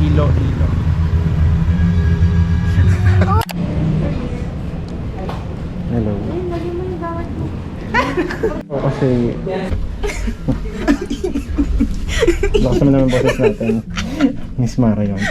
Iloilo. Hello. O kasi lakas naman naman boses natin. Miss Mara yun.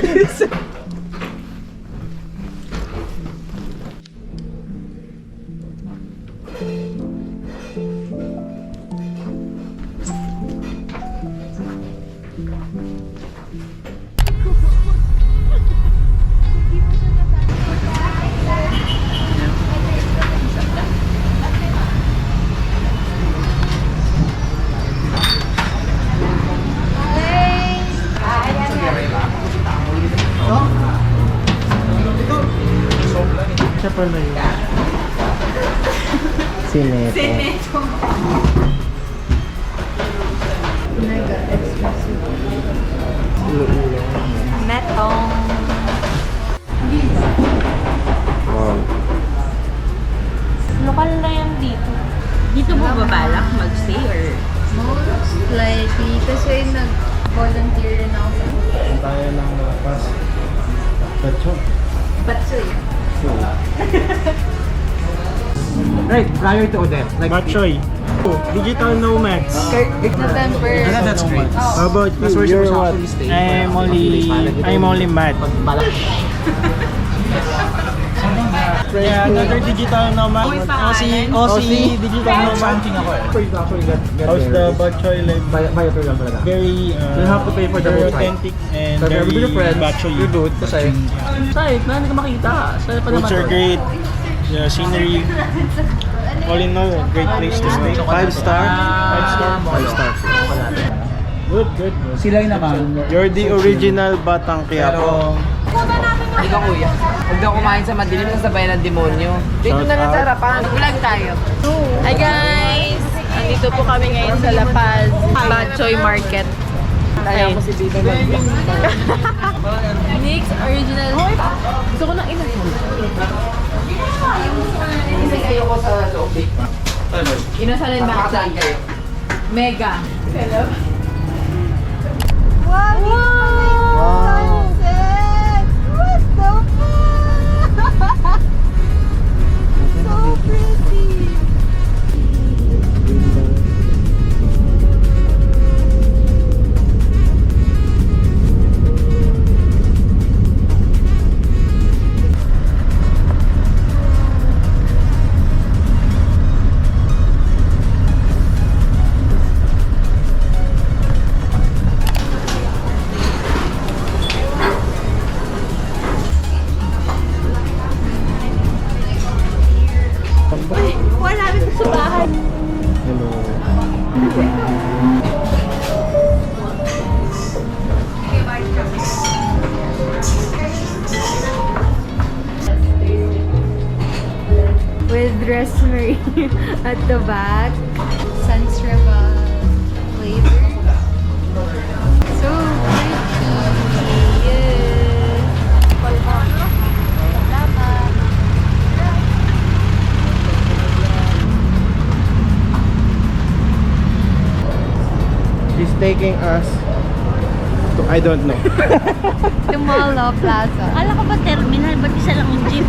Siya pala yun. Sineto. Sineto. Mega expensive. Metong. Wow. Lokal na yan dito. Dito mo babalak mag-stay or? Most likely. Kasi nag-volunteer rin ako sa Kung tayo ng pas. Pacho. Batsoy. Right, prior to Odette. Like, Batchoy. Digital nomads. November. that's great. How about you? That's where You're she was what? actually staying. I'm only mad. Kaya another digital nomad. Aussie digital nomad. How's the Batchoy life? Bayad lang talaga. Very You have to pay for the very boat ride. authentic and Sabi very with your friends, Batchoy. you're good kasi side na, hindi ka makita. Side pa Roads are great. The scenery. All in all, great place to stay. 5 star. 5 star. 5 star. Good, good. Sila yung naman. You're the original Batang Quiapo. Hindi ka kuya. Huwag daw kumain sa madilim sa sabay ng demonyo. Dito na lang sa harapan. Vlog tayo. Hi guys! Andito po kami ngayon sa La Paz Batchoy Market. Kaya ko si Dito Nick's Original. Gusto ko ng inasal. Ayoko sa loob. Inasalin ba ka tayo? Mega. Hello? Wow! Sunset! What the fuck? So pretty! Wala rin sa bahay. Hello. With rosemary at the back. Sans Rival flavor. So pretty. Yes. Salamat. She's taking us to, I don't know. The Mall Plaza. Akala ko ba terminal? Ba't isa lang yung jeep?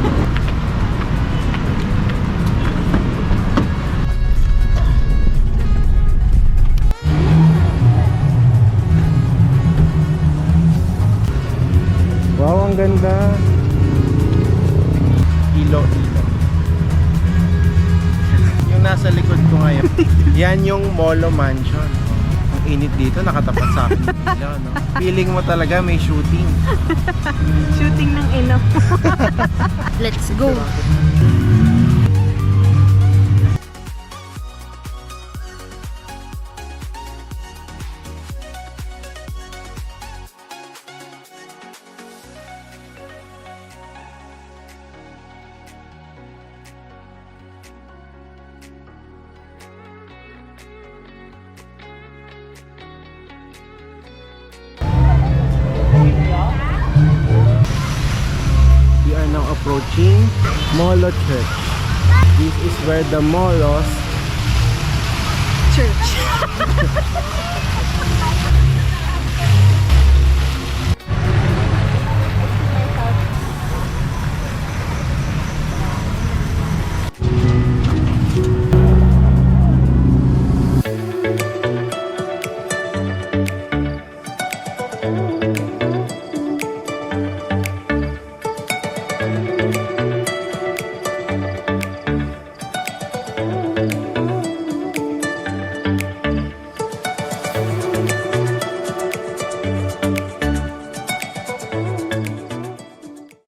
Wow, ang ganda. Iloilo. Yung nasa likod ko ngayon, yan yung Molo Mansion. Ang init dito, nakatapat sa akin yung ilaw, no? Feeling mo talaga may shooting. Shooting ng ino. Let's go. We are now approaching Molo Church. This is where the Molos Church.